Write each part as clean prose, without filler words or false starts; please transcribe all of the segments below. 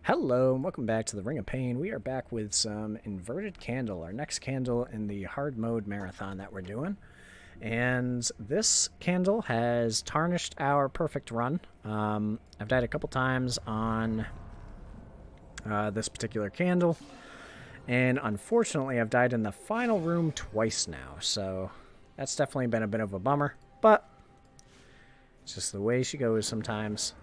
Hello, and welcome back to the Ring of Pain. We are back with some Inverted Candle, our next candle in the hard mode marathon that we're doing. And this candle has tarnished our perfect run. I've died a couple times on this particular candle, and unfortunately I've died in the final room twice now, so that's definitely been a bit of a bummer, but it's just the way she goes sometimes.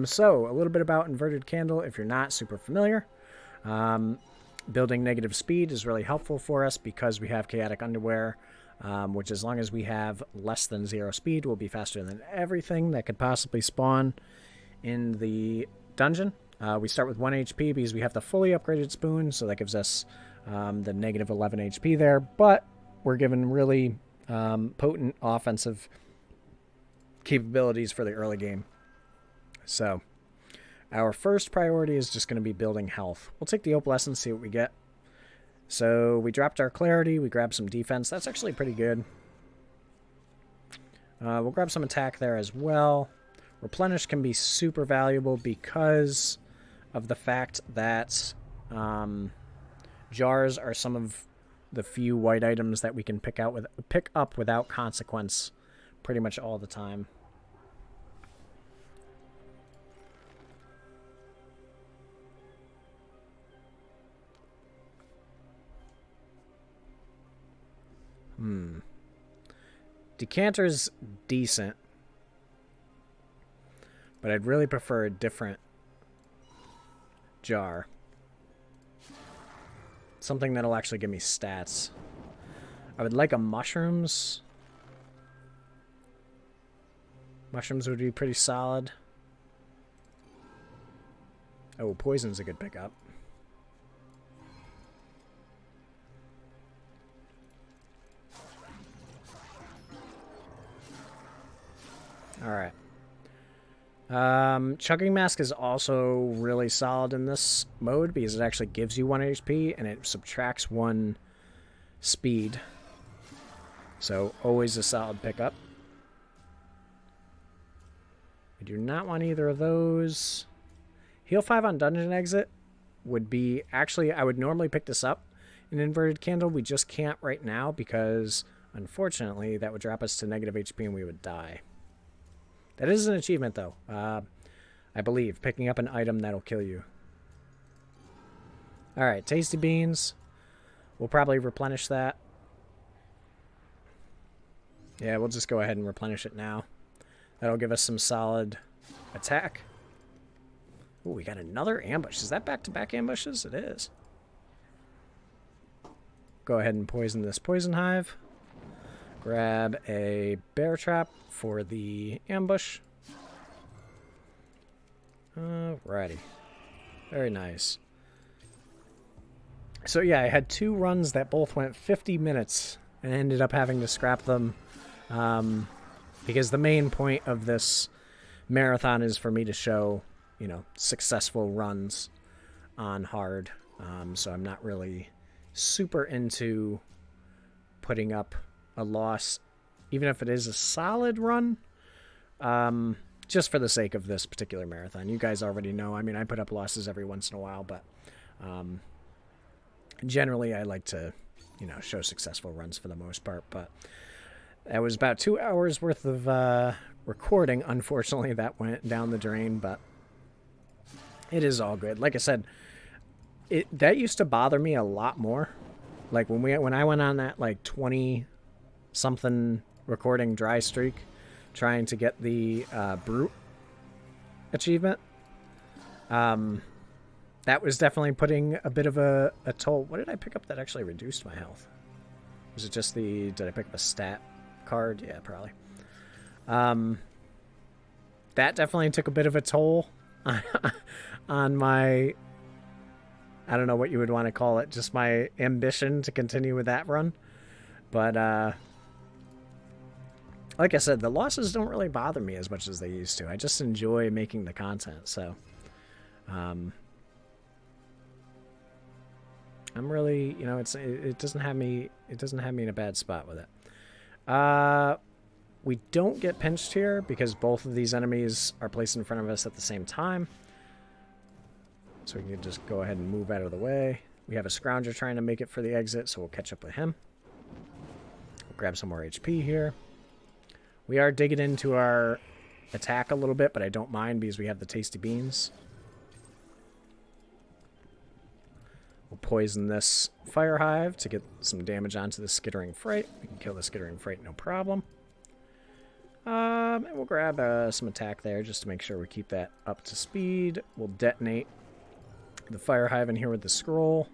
So, a little bit about Inverted Candle if you're not super familiar. Building negative speed is really helpful for us because we have Chaotic Underwear, which as long as we have less than 0 speed will be faster than everything that could possibly spawn in the dungeon. We start with 1 HP because we have the fully upgraded spoon, so that gives us the negative 11 HP there, but we're given really potent offensive capabilities for the early game. So, our first priority is just going to be building health. We'll take the Opalescence, see what we get. So, we dropped our Clarity, we grabbed some defense. That's actually pretty good. We'll grab some attack there as well. Replenish can be super valuable because of the fact that jars are some of the few white items that we can pick up without consequence pretty much all the time. Decanter's decent, but I'd really prefer a different jar. Something that'll actually give me stats. I would like a mushrooms. Mushrooms would be pretty solid. Oh, poison's a good pickup. Alright. Chugging Mask is also really solid in this mode because it actually gives you 1 HP and it subtracts 1 speed. So, always a solid pickup. I do not want either of those. Heal 5 on Dungeon Exit would be... Actually, I would normally pick this up in Inverted Candle. We just can't right now because, unfortunately, that would drop us to negative HP and we would die. That is an achievement, though. I believe. Picking up an item that'll kill you. Alright, Tasty Beans. We'll probably replenish that. Yeah, we'll just go ahead and replenish it now. That'll give us some solid attack. Ooh, we got another ambush. Is that back-to-back ambushes? It is. Go ahead and poison this Poison Hive. Grab a bear trap for the ambush. Alrighty. Very nice. So yeah, I had 2 runs that both went 50 minutes and ended up having to scrap them because the main point of this marathon is for me to show, you know, successful runs on hard. So I'm not really super into putting up a loss, even if it is a solid run, just for the sake of this particular marathon. You guys already know, I mean, I put up losses every once in a while, but generally I like to, you know, show successful runs for the most part. But that was about 2 hours worth of recording. Unfortunately, that went down the drain, but it is all good. Like I said, that used to bother me a lot more. Like when I went on that like 20-something recording dry streak, trying to get the brute achievement. That was definitely putting a bit of a toll. What did I pick up that actually reduced my health? Was it just did I pick up a stat card? Yeah, probably. That definitely took a bit of a toll on my, I don't know what you would want to call it, just my ambition to continue with that run. But, like I said, the losses don't really bother me as much as they used to. I just enjoy making the content, so I'm really, you know, it doesn't have me in a bad spot with it. We don't get pinched here because both of these enemies are placed in front of us at the same time. So we can just go ahead and move out of the way. We have a Scrounger trying to make it for the exit, so we'll catch up with him. We'll grab some more HP here. We are digging into our attack a little bit, but I don't mind because we have the tasty beans. We'll poison this fire hive to get some damage onto the skittering freight. We can kill the skittering freight, no problem. And we'll grab some attack there just to make sure we keep that up to speed. We'll detonate the fire hive in here with the scroll.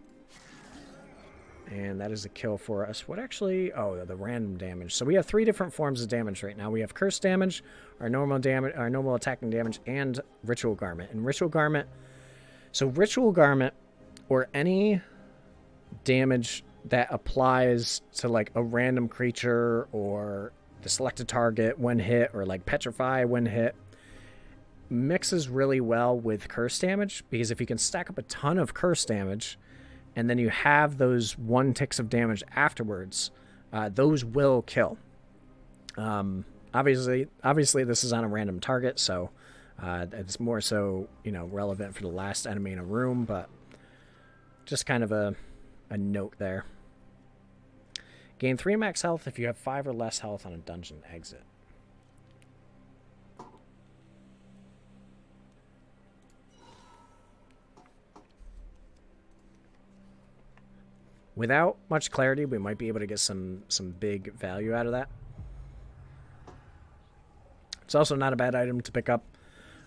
And that is a kill for us. What actually... Oh, the random damage. So we have 3 different forms of damage right now. We have curse damage, our normal attacking damage, and ritual garment. And ritual garment... So ritual garment, or any damage that applies to like a random creature or the selected target when hit, or like petrify when hit, mixes really well with curse damage, because if you can stack up a ton of curse damage and then you have those 1 ticks of damage afterwards, those will kill. Obviously this is on a random target, so it's more so, you know, relevant for the last enemy in a room, but just kind of a note there. Gain 3 max health if you have 5 or less health on a dungeon exit. Without much clarity, we might be able to get some big value out of that. It's also not a bad item to pick up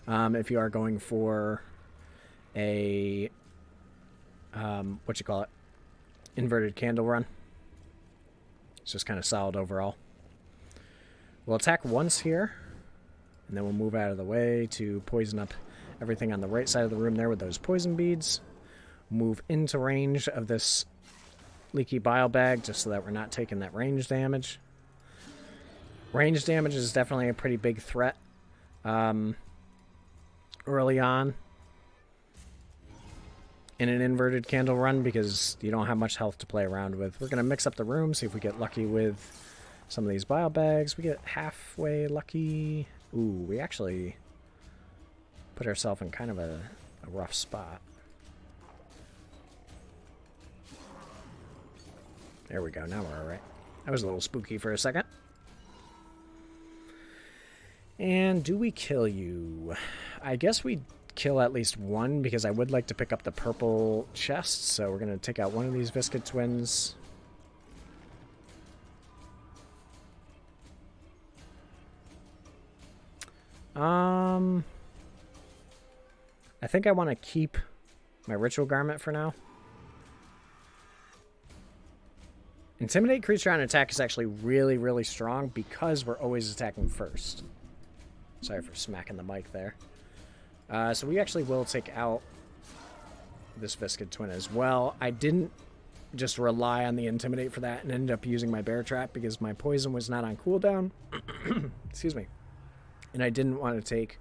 if you are going for a inverted candle run. It's just kind of solid overall. We'll attack once here, and then we'll move out of the way to poison up everything on the right side of the room there with those poison beads. Move into range of this leaky bile bag just so that we're not taking that range damage. Range damage is definitely a pretty big threat early on in an inverted candle run, because you don't have much health to play around with. We're going to mix up the room, see if we get lucky with some of these bile bags. We get halfway lucky. Ooh, we actually put ourselves in kind of a rough spot. There we go, now we're alright. That was a little spooky for a second. And do we kill you? I guess we kill at least one, because I would like to pick up the purple chest, so we're going to take out one of these Viscid Twins. I think I want to keep my ritual garment for now. Intimidate creature on attack is actually really, really strong because we're always attacking first. Sorry for smacking the mic there. So we actually will take out this Viscid Twin as well. I didn't just rely on the Intimidate for that and ended up using my Bear Trap because my poison was not on cooldown. Excuse me. And I didn't want to take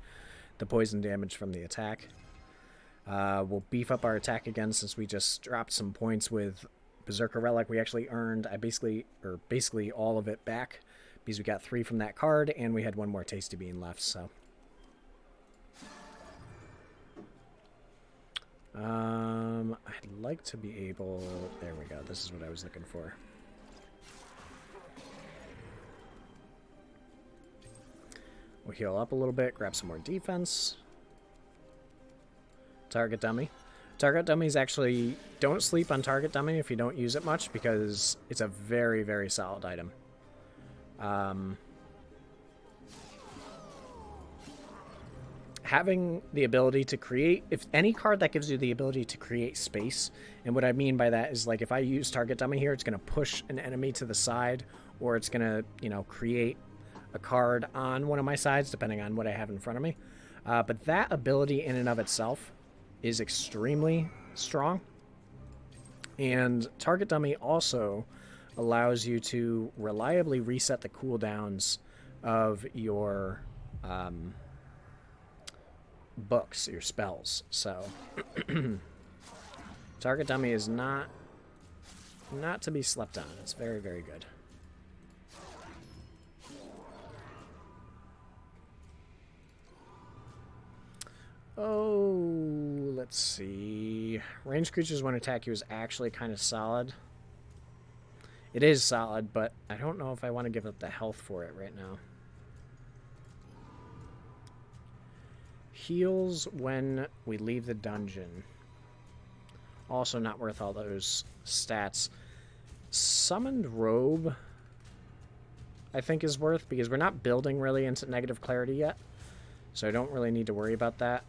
the poison damage from the attack. We'll beef up our attack again since we just dropped some points with Berserker Relic. We actually earned basically all of it back because we got 3 from that card and we had 1 more Tasty Bean left, so. I'd like to be able... There we go. This is what I was looking for. We'll heal up a little bit, grab some more defense. Target Dummy. Target Dummies actually... Don't sleep on Target Dummy if you don't use it much, because it's a very, very solid item. Having the ability to create... If any card that gives you the ability to create space, and what I mean by that is, like, if I use Target Dummy here, it's going to push an enemy to the side, or it's going to, you know, create a card on one of my sides, depending on what I have in front of me. But that ability in and of itself is extremely strong. And Target Dummy also allows you to reliably reset the cooldowns of your books, your spells. So Target Dummy is not to be slept on. It's very, very good. Oh, Let's see. Ranged creatures when attack you is actually kind of solid. It is solid, but I don't know if I want to give up the health for it right now. Heals when we leave the dungeon. Also not worth all those stats. Summoned Robe, I think, is worth, because we're not building really into negative clarity yet. So I don't really need to worry about that.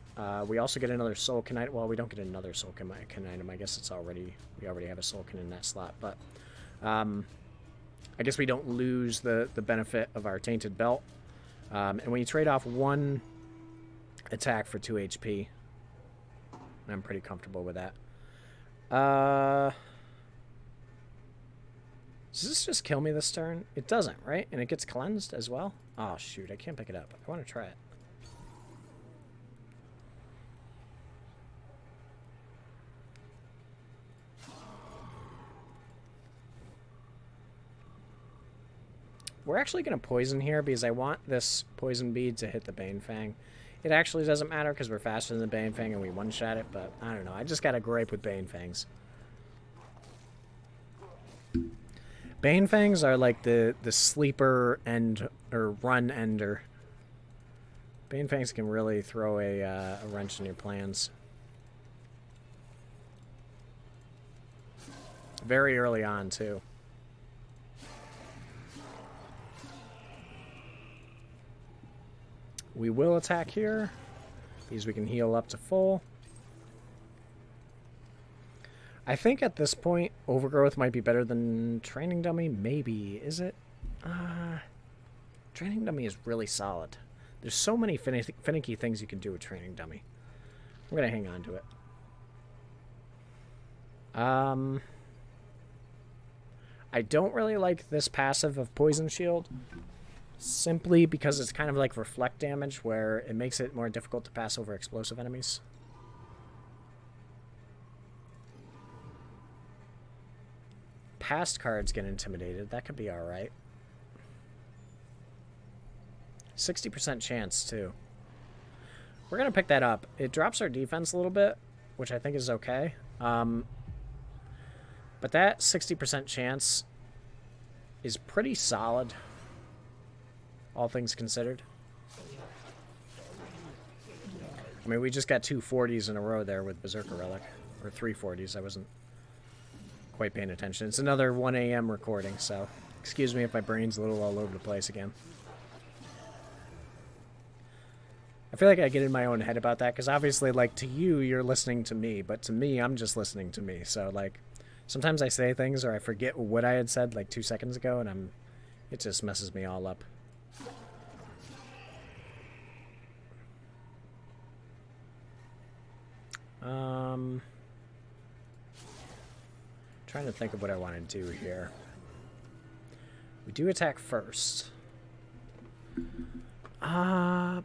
We also get another Soulkin item. Well, we don't get another Soulkin item. I guess it's already... We already have a Soulkin in that slot. But I guess we don't lose the benefit of our Tainted Belt. And when you trade off one attack for 2 HP, I'm pretty comfortable with that. Does this just kill me this turn? It doesn't, right? And it gets cleansed as well? Oh, shoot. I can't pick it up. I want to try it. We're actually going to poison here because I want this poison bead to hit the Banefang. It actually doesn't matter because we're faster than the Banefang and we one-shot it, but I don't know. I just got a gripe with Banefangs. Banefangs are like the sleeper end or run ender. Banefangs can really throw a wrench in your plans. Very early on, too. We will attack here, because we can heal up to full. I think at this point, Overgrowth might be better than Training Dummy. Maybe. Is it? Training Dummy is really solid. There's so many finicky things you can do with Training Dummy. I'm going to hang on to it. I don't really like this passive of Poison Shield. Simply because it's kind of like reflect damage, where it makes it more difficult to pass over explosive enemies. Past cards get intimidated. That could be alright. 60% chance, too. We're going to pick that up. It drops our defense a little bit, which I think is okay. But that 60% chance is pretty solid, all things considered. I mean, we just got 2 40s in a row there with Berserker Relic. Or 3 40s. I wasn't quite paying attention. It's another 1 a.m. recording, so excuse me if my brain's a little all over the place again. I feel like I get in my own head about that, because obviously, like, to you, you're listening to me, but to me, I'm just listening to me. So, like, sometimes I say things or I forget what I had said, like, 2 seconds ago, and it just messes me all up. Trying to think of what I want to do here. We do attack first. I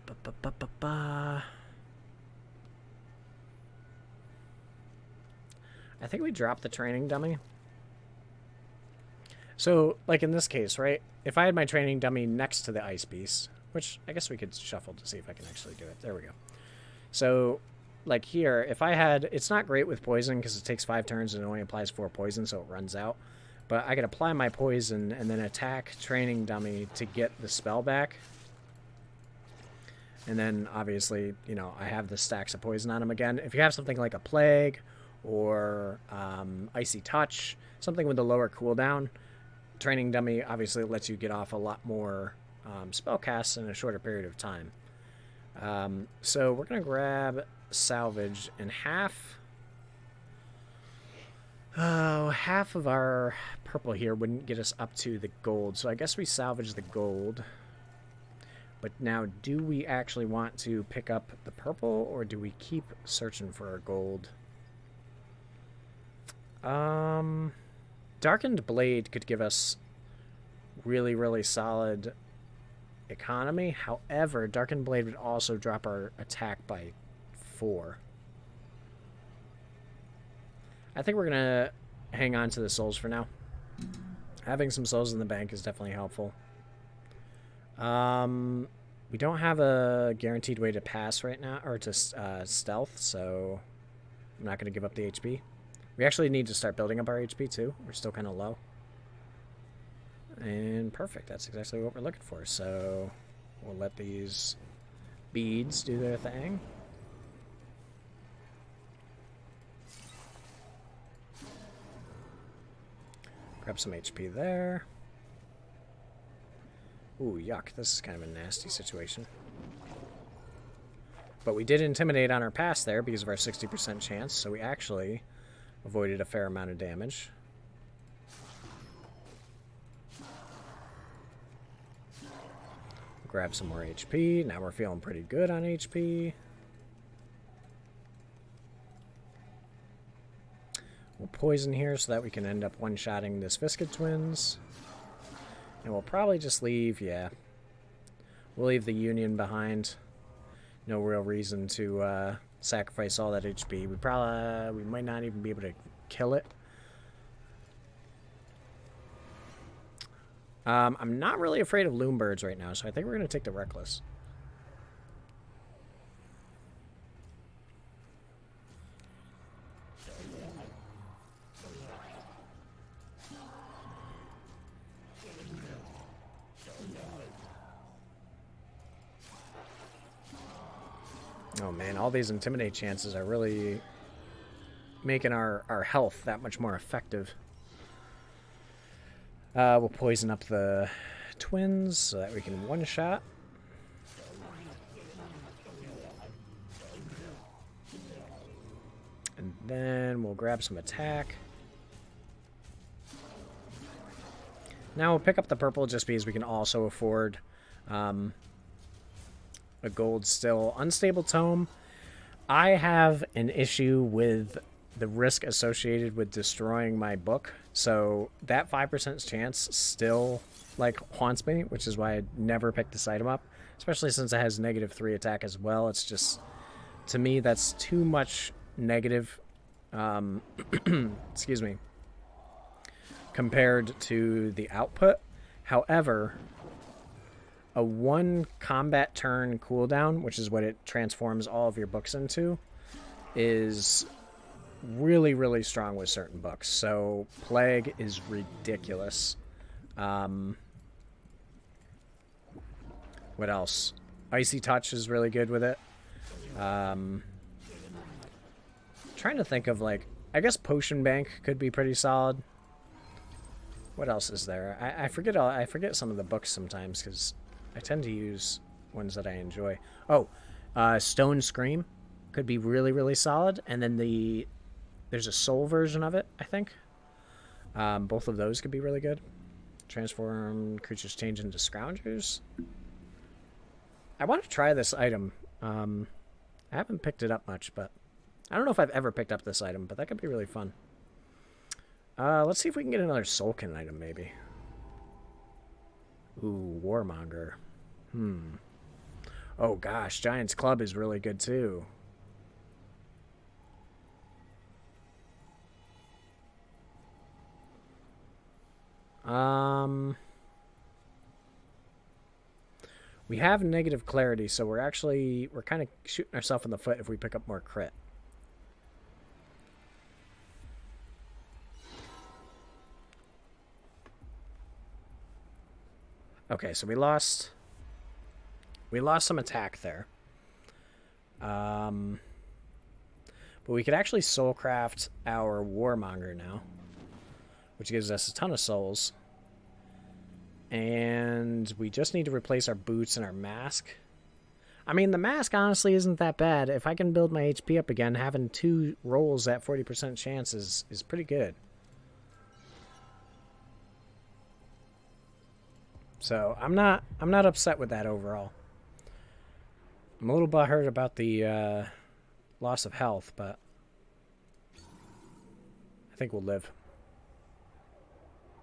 think we drop the Training Dummy. So, like in this case, right? If I had my Training Dummy next to the Ice Beast, which I guess we could shuffle to see if I can actually do it. There we go. So, like here, if I had... It's not great with poison because it takes 5 turns and it only applies 4 poison, so it runs out. But I could apply my poison and then attack Training Dummy to get the spell back. And then, obviously, you know, I have the stacks of poison on him again. If you have something like a Plague or Icy Touch, something with a lower cooldown, Training Dummy obviously lets you get off a lot more spell casts in a shorter period of time. So we're going to grab Salvage, and half of our purple here wouldn't get us up to the gold. So I guess we salvage the gold. But now, do we actually want to pick up the purple, or do we keep searching for our gold? Darkened Blade could give us really, really solid economy. However, Darkened Blade would also drop our attack by 4. I think we're going to hang on to the souls for now. Having some souls in the bank is definitely helpful. We don't have a guaranteed way to pass right now, or to stealth, so I'm not going to give up the HP. We actually need to start building up our HP too. We're still kind of low. And perfect. That's exactly what we're looking for. So we'll let these beads do their thing. Grab some HP there. Ooh, yuck. This is kind of a nasty situation. But we did intimidate on our pass there because of our 60% chance, so we actually avoided a fair amount of damage. Grab some more HP. Now we're feeling pretty good on HP. We'll poison here so that we can end up one-shotting this Viscid Twins. And we'll probably just leave, yeah. We'll leave the Union behind. No real reason to sacrifice all that HP. We might not even be able to kill it. I'm not really afraid of Loombirds right now, so I think we're going to take the Reckless. Oh man, all these Intimidate chances are really making our health that much more effective. We'll poison up the Twins so that we can one-shot. And then we'll grab some attack. Now we'll pick up the purple just because we can also afford a gold still. Unstable Tome. I have an issue with the risk associated with destroying my book, so that 5% chance still like haunts me, which is why I never picked this item up, especially since it has -3 attack as well. It's just, to me, that's too much negative excuse me, compared to the output. However, a 1 combat turn cooldown, which is what it transforms all of your books into, is really, really strong with certain books. So Plague is ridiculous. What else? Icy Touch is really good with it. Trying to think of, like, I guess Potion Bank could be pretty solid. What else is there? I forget some of the books sometimes because I tend to use ones that I enjoy. Oh, Stone Scream could be really, really solid. And then there's a soul version of it, I think. Both of those could be really good. Transform creatures change into Scroungers. I want to try this item. I haven't picked it up much, but I don't know if I've ever picked up this item, but that could be really fun. Let's see if we can get another Soulkin item, maybe. Ooh, Warmonger. Oh gosh, Giant's Club is really good too. We have negative clarity, so we're kind of shooting ourselves in the foot if we pick up more crit. Okay, so we lost some attack there. But we could actually soulcraft our Warmonger now, which gives us a ton of souls. And we just need to replace our boots and our mask. I mean, the mask honestly isn't that bad. If I can build my HP up again, having 2 rolls at 40% chance is pretty good. So I'm not upset with that overall. I'm a little butthurt about the loss of health, but I think we'll live.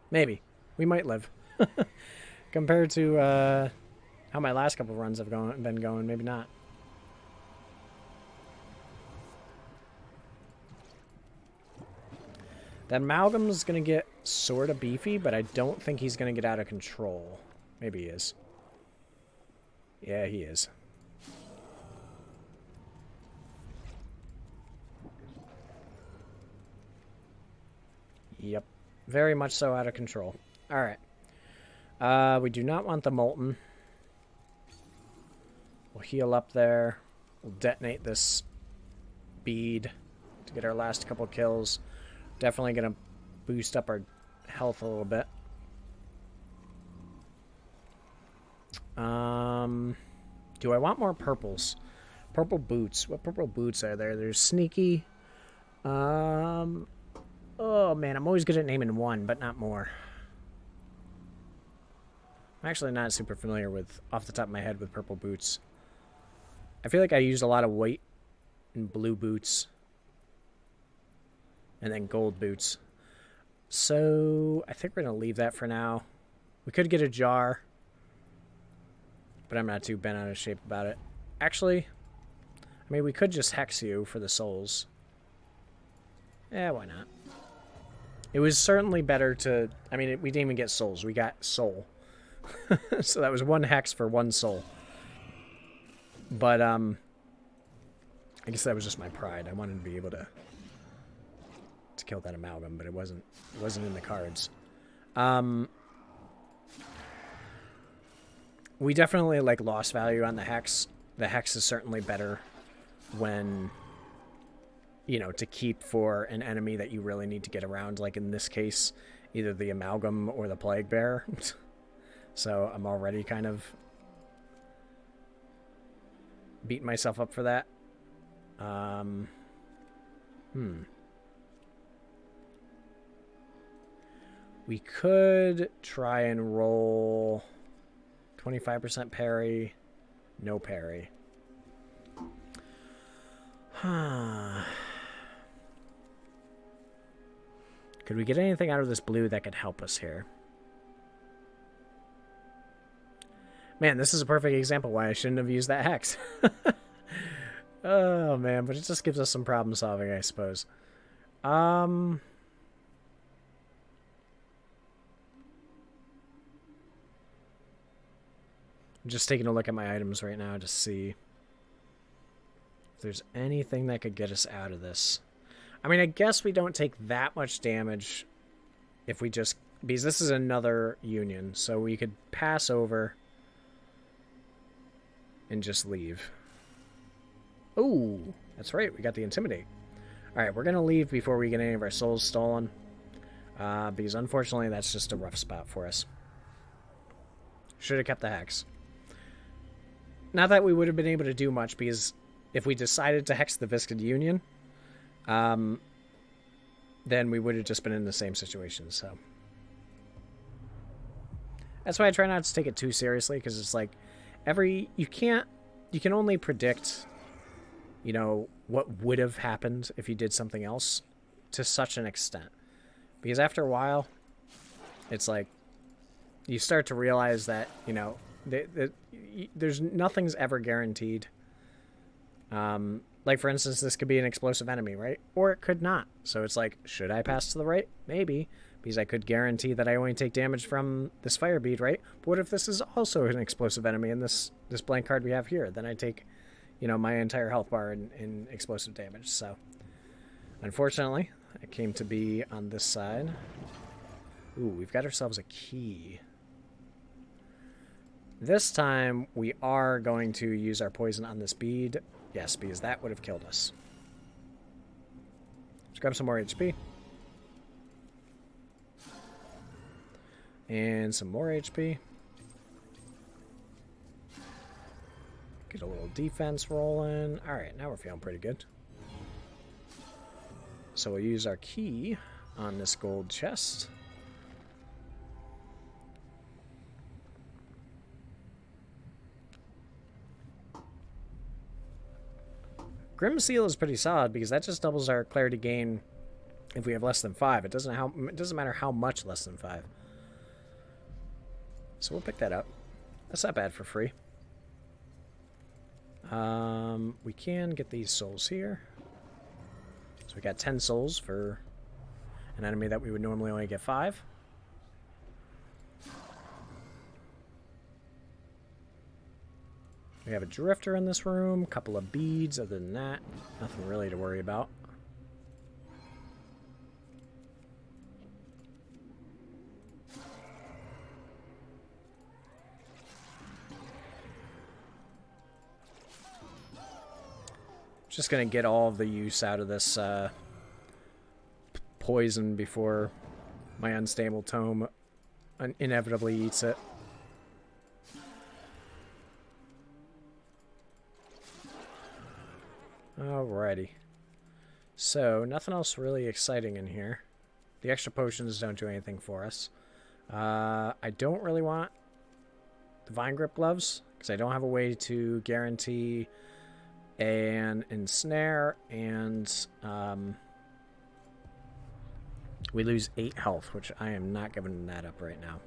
Maybe. We might live. Compared to how my last couple runs have been going, maybe not. That Amalgam's going to get sort of beefy, but I don't think he's going to get out of control. Maybe he is. Yeah, he is. Yep. Very much so out of control. Alright. We do not want the molten. We'll heal up there. We'll detonate this bead to get our last couple kills. Definitely going to boost up our health a little bit. Do I want more purples? Purple boots. What purple boots are there? There's sneaky. Oh man, I'm always good at naming one, but not more. I'm actually not super familiar with, off the top of my head, with purple boots. I feel like I use a lot of white and blue boots. And then gold boots. So, I think we're going to leave that for now. We could get a jar. But I'm not too bent out of shape about it. Actually, I mean, we could just hex you for the souls. Yeah, why not? It was certainly better to... I mean, we didn't even get souls. We got soul. So that was one hex for one soul. But, I guess that was just my pride. I wanted to be able to kill that amalgam, but it wasn't in the cards. We definitely, like, lost value on the hex. The hex is certainly better when, you know, to keep for an enemy that you really need to get around. Like, in this case, either the amalgam or the plague bearer. So I'm already kind of beating myself up for that. We could try and roll 25% parry, no parry. Could we get anything out of this blue that could help us here? Man, this is a perfect example why I shouldn't have used that hex. Oh, man, but it just gives us some problem solving, I suppose. I'm just taking a look at my items right now to see if there's anything that could get us out of this. I mean, I guess we don't take that much damage if we just... Because this is another union, so we could pass over and just leave. Ooh, that's right. We got the Intimidate. Alright, we're going to leave before we get any of our souls stolen. Because unfortunately, that's just a rough spot for us. Should have kept the hex. Not that we would have been able to do much, because if we decided to hex the Viscid Union, then we would have just been in the same situation, so. That's why I try not to take it too seriously, because it's like, you can only predict, you know, what would have happened if you did something else to such an extent. Because after a while, it's like, you start to realize that, you know, there's nothing's ever guaranteed. Like, for instance, this could be an explosive enemy, right? Or it could not. So it's like, should I pass to the right? Maybe. Because I could guarantee that I only take damage from this fire bead, right? But what if this is also an explosive enemy and this blank card we have here? Then I take, you know, my entire health bar in explosive damage. So, unfortunately, it came to be on this side. Ooh, we've got ourselves a key. This time, we are going to use our poison on this bead. Yes, because that would have killed us. Let's grab some more HP. And some more HP. Get a little defense rolling. Alright, now we're feeling pretty good. So we'll use our key on this gold chest. Grim Seal is pretty solid because that just doubles our clarity gain if we have less than 5. It doesn't matter how much less than 5. So we'll pick that up. That's not bad for free. We can get these souls here. So we got 10 souls for an enemy that we would normally only get 5. We have a drifter in this room, a couple of beads. Other than that, nothing really to worry about. Just gonna get all of the use out of this poison before my unstable tome inevitably eats it. Alrighty. So, nothing else really exciting in here. The extra potions don't do anything for us. I don't really want the vine grip gloves, because I don't have a way to guarantee an ensnare, and we lose 8 health, which I am not giving that up right now.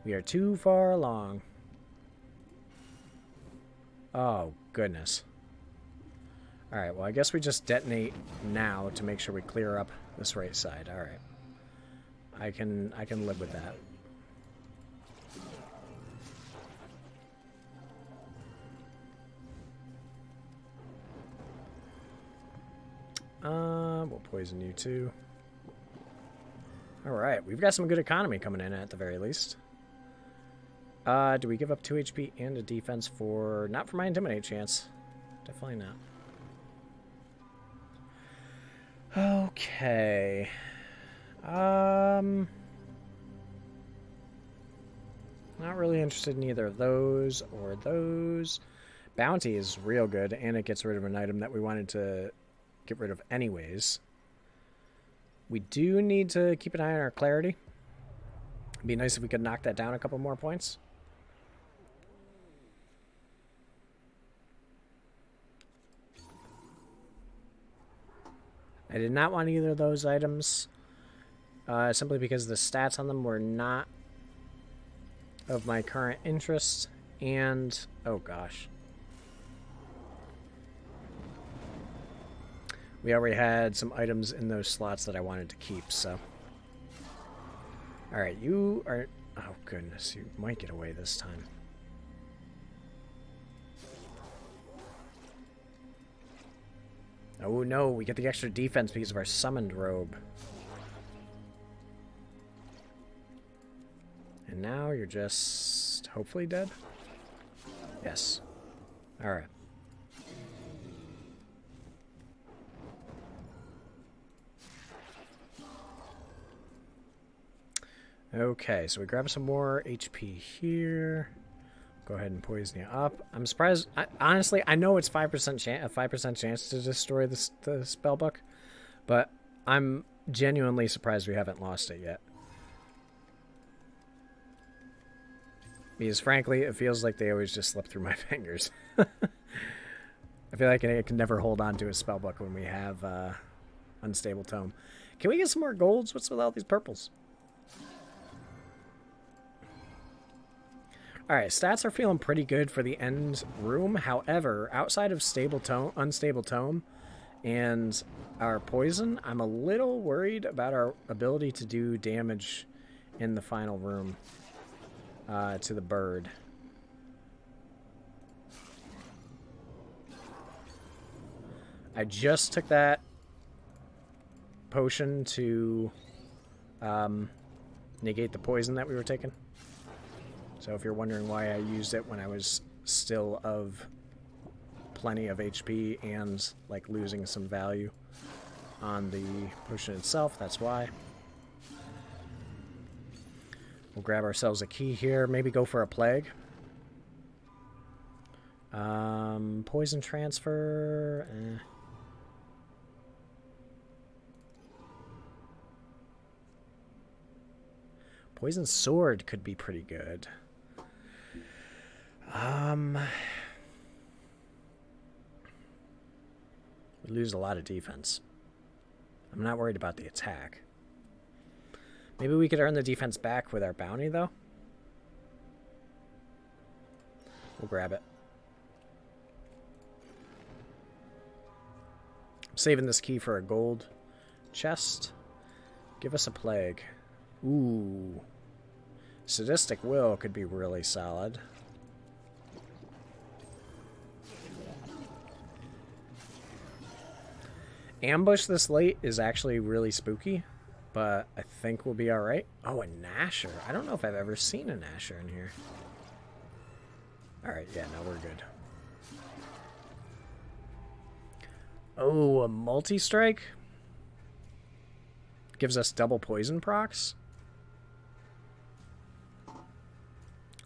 We are too far along. Oh, goodness. Alright, well, I guess we just detonate now to make sure we clear up this right side. Alright. I can live with that. We'll poison you too. Alright, we've got some good economy coming in at the very least. Do we give up 2 HP and a defense for... Not for my Intimidate chance. Definitely not. Okay. Not really interested in either of those or those. Bounty is real good, and it gets rid of an item that we wanted to get rid of anyways. We do need to keep an eye on our clarity. It'd be nice if we could knock that down a couple more points. I did not want either of those items, simply because the stats on them were not of my current interest, and, oh gosh. We already had some items in those slots that I wanted to keep, so. Alright, you are, oh goodness, you might get away this time. Oh no, we get the extra defense because of our summoned robe. And now you're just hopefully dead? Yes. Alright. Okay, so we grab some more HP here. Go ahead and poison you up. I'm surprised. Honestly, I know it's 5% a 5% chance to destroy the spellbook, but I'm genuinely surprised we haven't lost it yet. Because frankly, it feels like they always just slip through my fingers. I feel like I can never hold on to a spellbook when we have unstable tome. Can we get some more golds? What's with all these purples? Alright, stats are feeling pretty good for the end room. However, outside of unstable tome and our poison, I'm a little worried about our ability to do damage in the final room to the bird. I just took that potion to negate the poison that we were taking. So if you're wondering why I used it when I was still of plenty of HP and like losing some value on the potion itself, that's why. We'll grab ourselves a key here, maybe go for a plague. Poison transfer. Poison sword could be pretty good. We lose a lot of defense. I'm not worried about the attack. Maybe we could earn the defense back with our bounty, though. We'll grab it. I'm saving this key for a gold chest. Give us a plague. Ooh. Sadistic Will could be really solid. Ambush this late is actually really spooky, but I think we'll be alright. Oh, a Gnasher. I don't know if I've ever seen a Gnasher in here. Alright, yeah, no, we're good. Oh, a multi-strike? Gives us double poison procs?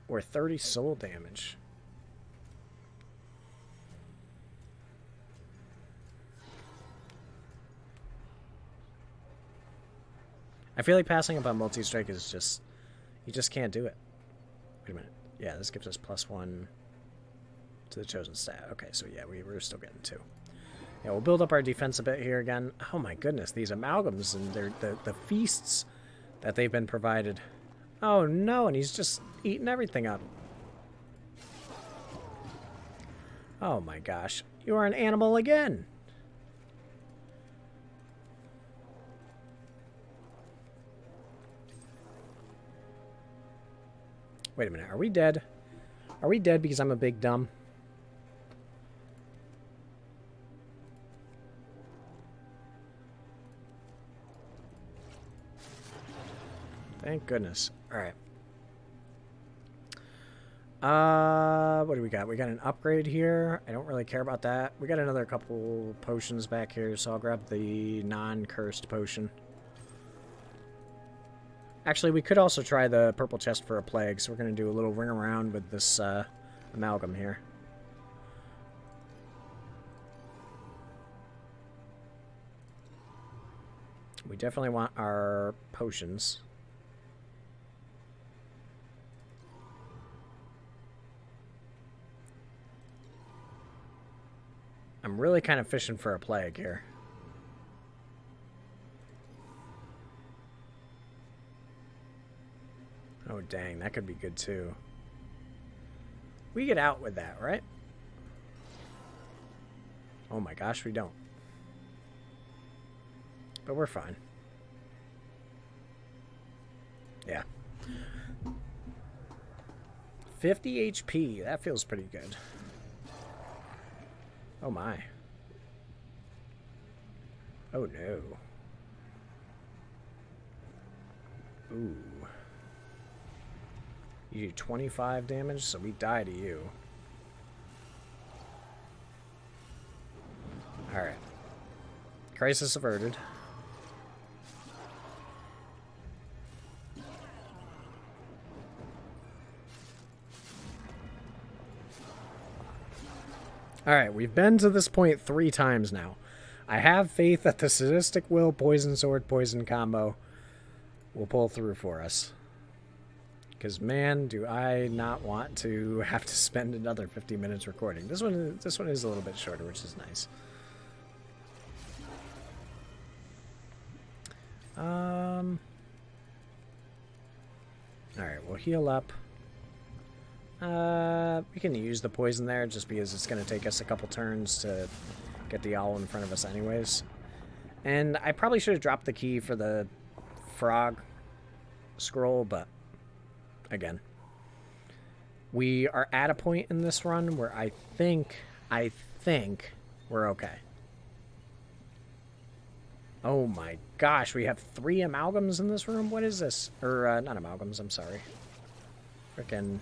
Or 30 soul damage. I feel like passing up on multi-strike is just... You just can't do it. Wait a minute. Yeah, this gives us +1 to the chosen stat. Okay, so yeah, we're still getting 2. Yeah, we'll build up our defense a bit here again. Oh my goodness, these amalgams and the feasts that they've been provided. Oh no, and he's just eating everything up. Oh my gosh, you are an animal again. Wait a minute, are we dead? Are we dead because I'm a big dumb? Thank goodness. Alright. What do we got? We got an upgrade here. I don't really care about that. We got another couple potions back here, so I'll grab the non-cursed potion. Actually, we could also try the purple chest for a plague, so we're going to do a little ring around with this amalgam here. We definitely want our potions. I'm really kind of fishing for a plague here. Oh, dang. That could be good, too. We get out with that, right? Oh, my gosh, we don't. But we're fine. Yeah. 50 HP. That feels pretty good. Oh, my. Oh, no. Ooh. You do 25 damage, so we die to you. Alright. Crisis averted. Alright, we've been to this point 3 times now. I have faith that the Sadistic Will Poison Sword Poison combo will pull through for us. Because, man, do I not want to have to spend another 50 minutes recording. This one is a little bit shorter, which is nice. Alright, we'll heal up. We can use the poison there just because it's going to take us a couple turns to get the owl in front of us anyways. And I probably should have dropped the key for the frog scroll, but again, we are at a point in this run where I think we're okay. Oh my gosh, we have 3 amalgams in this room? What is this? Or, not amalgams, I'm sorry. Frickin'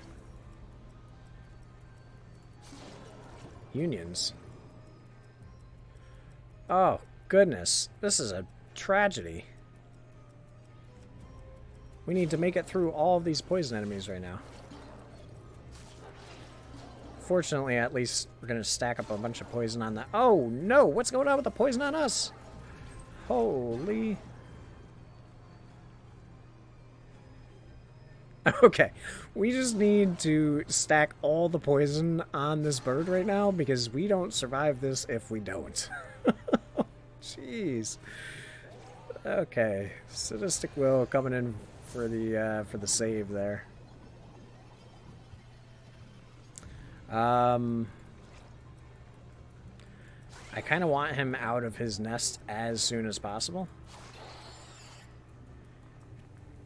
unions. Oh, goodness. This is a tragedy. We need to make it through all of these poison enemies right now. Fortunately, at least we're going to stack up a bunch of poison on that. Oh, no! What's going on with the poison on us? Holy... Okay, we just need to stack all the poison on this bird right now because we don't survive this if we don't. Jeez. Okay, Sadistic Will coming in for the save there. I kind of want him out of his nest as soon as possible.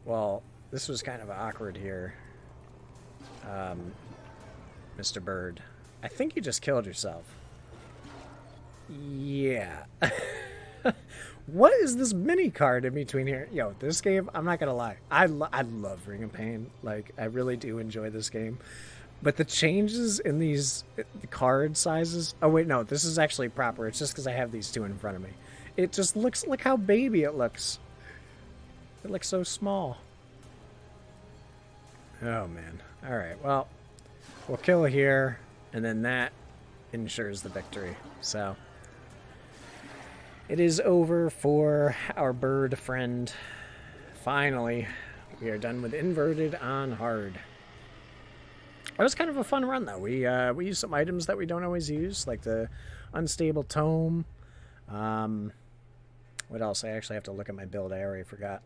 Well, this was kind of awkward here, Mr. Bird. I think you just killed yourself. Yeah. What is this mini card in between here? Yo, this game, I'm not gonna lie. I love Ring of Pain. Like, I really do enjoy this game. But the changes in these the card sizes. Oh wait, no, this is actually proper. It's just because I have these two in front of me. It just looks, look how baby it looks. It looks so small. Oh man. All right. Well, we'll kill here, and then that ensures the victory. So it is over for our bird friend. Finally, we are done with inverted on hard. It was kind of a fun run, though. We used some items that we don't always use, like the unstable tome. What else? I actually have to look at my build. I already forgot.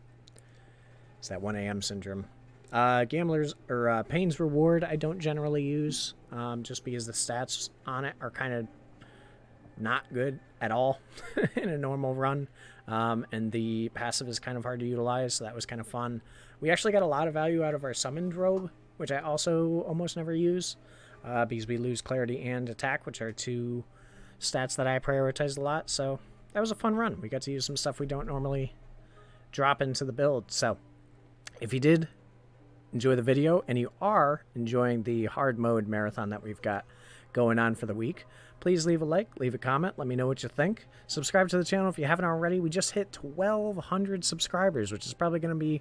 It's that 1 a.m. syndrome. Gamblers or Pain's Reward I don't generally use, just because the stats on it are kind of not good at all in a normal run. And the passive is kind of hard to utilize, so that was kind of fun. We actually got a lot of value out of our summoned robe, which I also almost never use, because we lose clarity and attack, which are two stats that I prioritize a lot. So that was a fun run. We got to use some stuff we don't normally drop into the build. So if you did enjoy the video and you are enjoying the hard mode marathon that we've got going on for the week, please leave a like, leave a comment, let me know what you think. Subscribe to the channel if you haven't already. We just hit 1,200 subscribers, which is probably going to be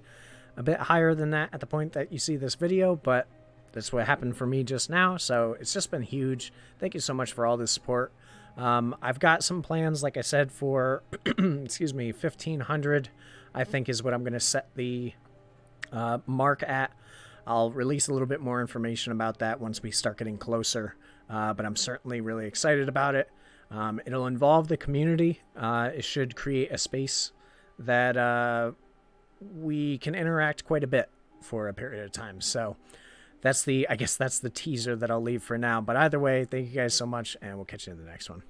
a bit higher than that at the point that you see this video, but that's what happened for me just now, so it's just been huge. Thank you so much for all this support. I've got some plans, like I said, for excuse me, 1,500 I think is what I'm going to set the mark at. I'll release a little bit more information about that once we start getting closer, but I'm certainly really excited about it. It'll involve the community. It should create a space that we can interact quite a bit for a period of time. So that's I guess that's the teaser that I'll leave for now. But either way, thank you guys so much, and we'll catch you in the next one.